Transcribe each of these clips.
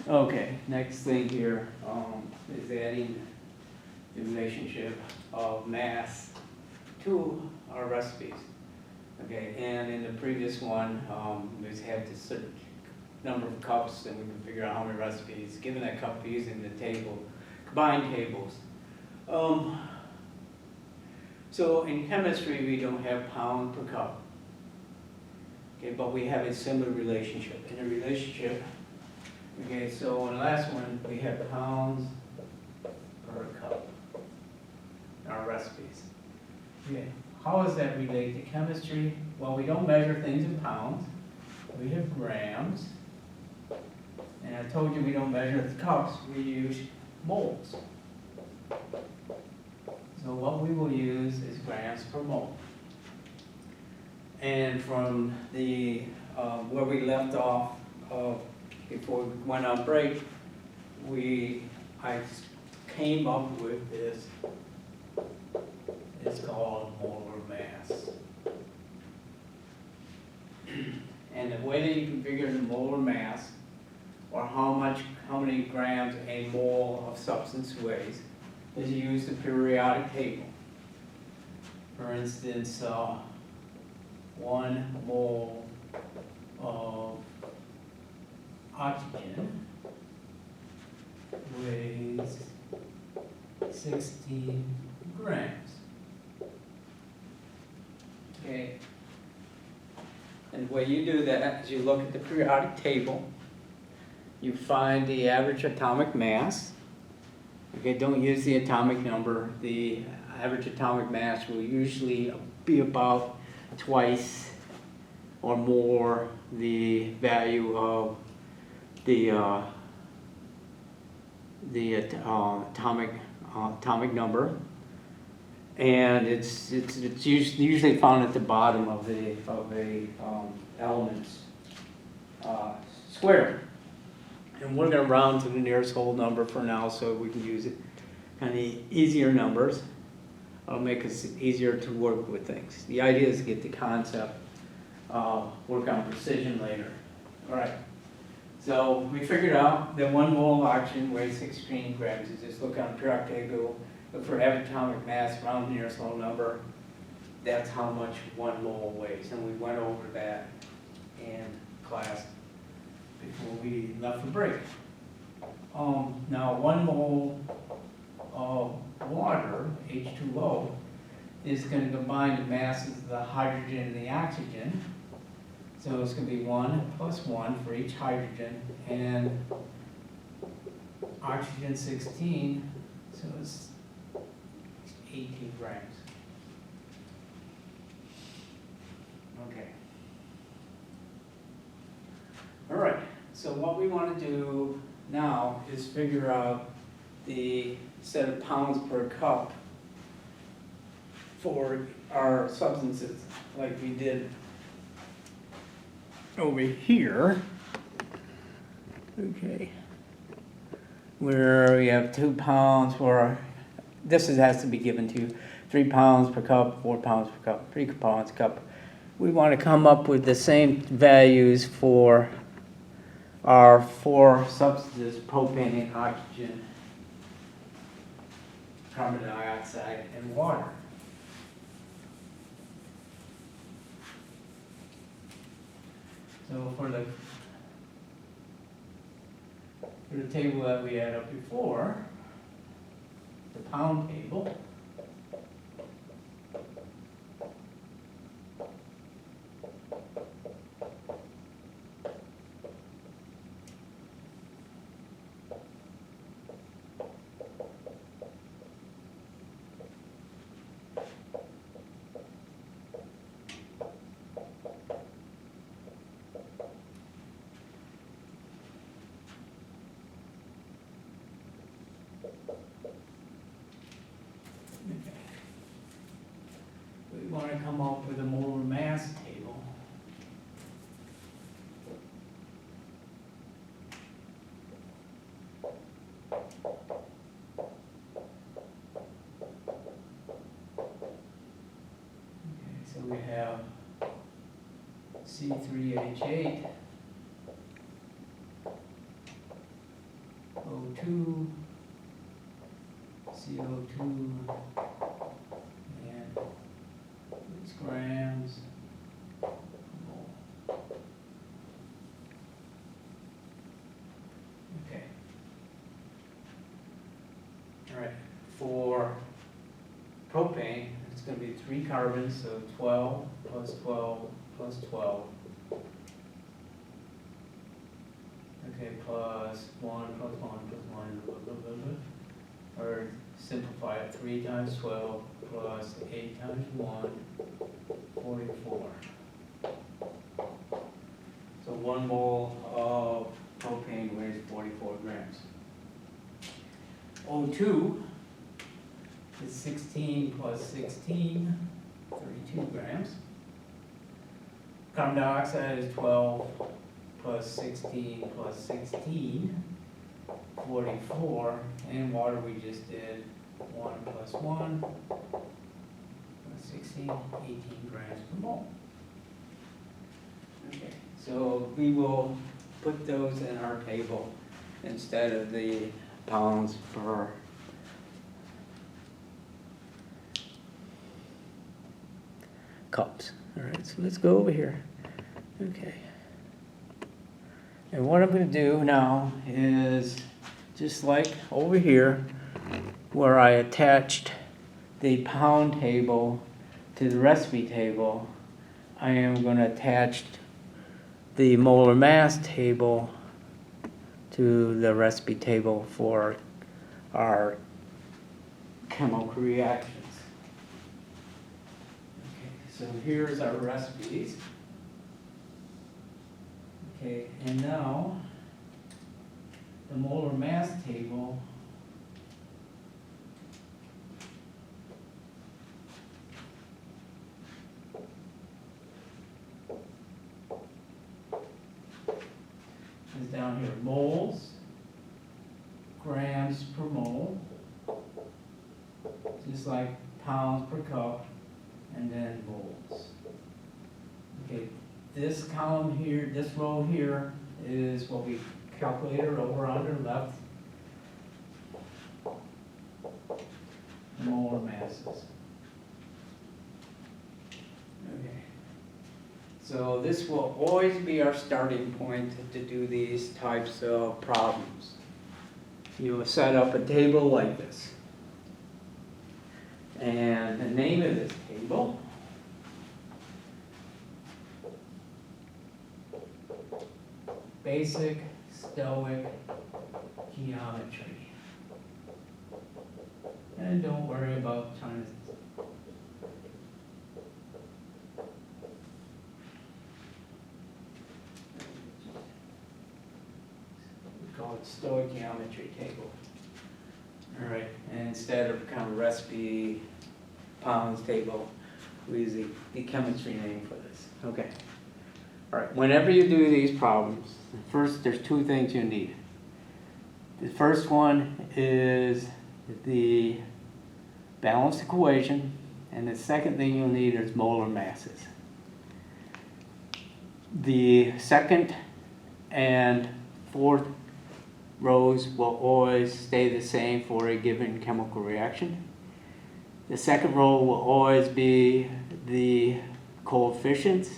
Okay, next thing here is adding the relationship of mass to our recipes. Okay, and in the previous one, we had this certain number of cups, and we can figure out how many recipes given that cup using the table, combined tables. So in chemistry, we don't have pound per cup. Okay, but we have a similar relationship. In a relationship, okay, so in the last one, we have pounds per cup in our recipes. Okay, how does that relate to chemistry? Well, we don't measure things in pounds. We have grams. And I told you we don't measure the cups, we use moles. So what we will use is grams per mole. And from the where we left off before we went on break, I came up with this. It's called molar mass. And the way that you can figure the molar mass, or how many grams a mole of substance weighs, is you use the periodic table. For instance, 1 mole of oxygen weighs 16 grams. Okay. And the way you do that is you look at the periodic table, you find the average atomic mass. Okay, don't use the atomic number. The average atomic mass will usually be about twice or more the value of the atomic number, and it's usually found at the bottom of the element's square. And we're going to round to the nearest whole number for now, so we can use it kind of easier numbers. It'll make us easier to work with things. The idea is to get the concept, work on precision later. All right. So we figured out that 1 mole of oxygen weighs 16 grams. You just look on the periodic table, look for average atomic mass, round to the nearest whole number. That's how much 1 mole weighs. And we went over that in class before we left for break. Now 1 mole of water, H2O, is going to combine the masses of the hydrogen and the oxygen. So it's going to be 1 plus 1 for each hydrogen, and oxygen 16, so it's 18 grams. Okay. All right, so what we want to do now is figure out the set of pounds per cup for our substances, like we did over here. Okay, where we have 2 pounds for, this has to be given to you, 3 pounds per cup, 4 pounds per cup, 3 pounds per cup. We want to come up with the same values for our 4 substances, propane, oxygen, carbon dioxide, and water. So for the table that we had up before, the pound table, we want to come up with a molar mass table. Okay, so we have C3H8 CO2, and it's grams per mole. Okay. All right. For propane, it's going to be 3 carbons, so 12 plus 12 plus 12. Okay, plus 1 plus 1 plus 1, blah, blah, blah, blah. Or simplify it, 3 times 12 plus 8 times 1, 44. So 1 mole of propane weighs 44 grams. O2 is 16 plus 16, 32 grams. Carbon dioxide is 12 plus 16 plus 16, 44. And water we just did 1 plus 1 plus 16, 18 grams per mole. Okay, so we will put those in our table instead of the pounds per cups. All right, so let's go over here. Okay. And what I'm going to do now is, just like over here, where I attached the pound table to the recipe table, I am going to attach the molar mass table to the recipe table for our chemical reactions. Okay, so here's our recipes. Okay, and now the molar mass table is down here, moles, grams per mole, just like pounds per cup, and then moles. Okay, this column here, this row here is what we calculated over under left, molar masses. Okay. So this will always be our starting point to do these types of problems. You will set up a table like this. And the name of this table Basic Stoichiometry. And don't worry about trying to call it stoichiometry table. All right, and instead of kind of recipe pounds table, we use the chemistry name for this. Okay. All right, whenever you do these problems, first there's 2 things you need. The first one is the balanced equation, and the second thing you'll need is molar masses. The second and fourth rows will always stay the same for a given chemical reaction. The second row will always be the coefficients.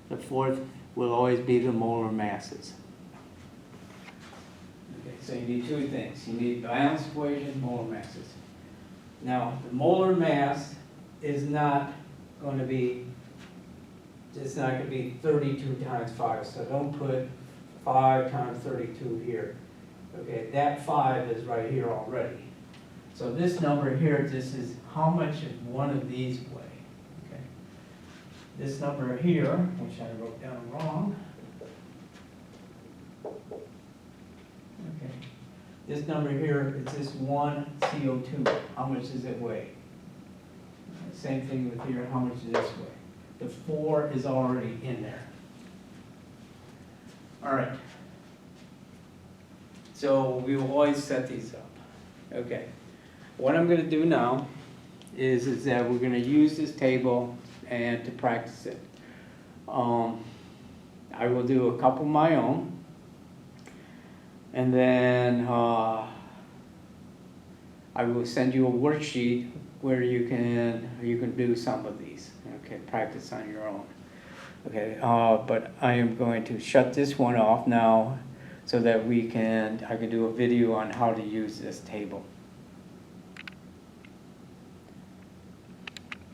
The fourth will always be the molar masses. Okay, so you need 2 things. You need balanced equation, molar masses. Now, the molar mass is not going to be, it's not going to be 32 times 5, so don't put 5 times 32 here. Okay, that 5 is right here already. So this number here, this is how much of one of these weigh. Okay. This number here, which I wrote down wrong. Okay. This number here is this 1 CO2. How much does it weigh? Same thing with here, how much does this weigh? The 4 is already in there. All right. So we will always set these up. Okay. What I'm going to do now is that we're going to use this table and to practice it. I will do a couple of my own. And then I will send you a worksheet where you can do some of these. Okay, practice on your own. Okay, but I am going to shut this one off now so that I can do a video on how to use this table.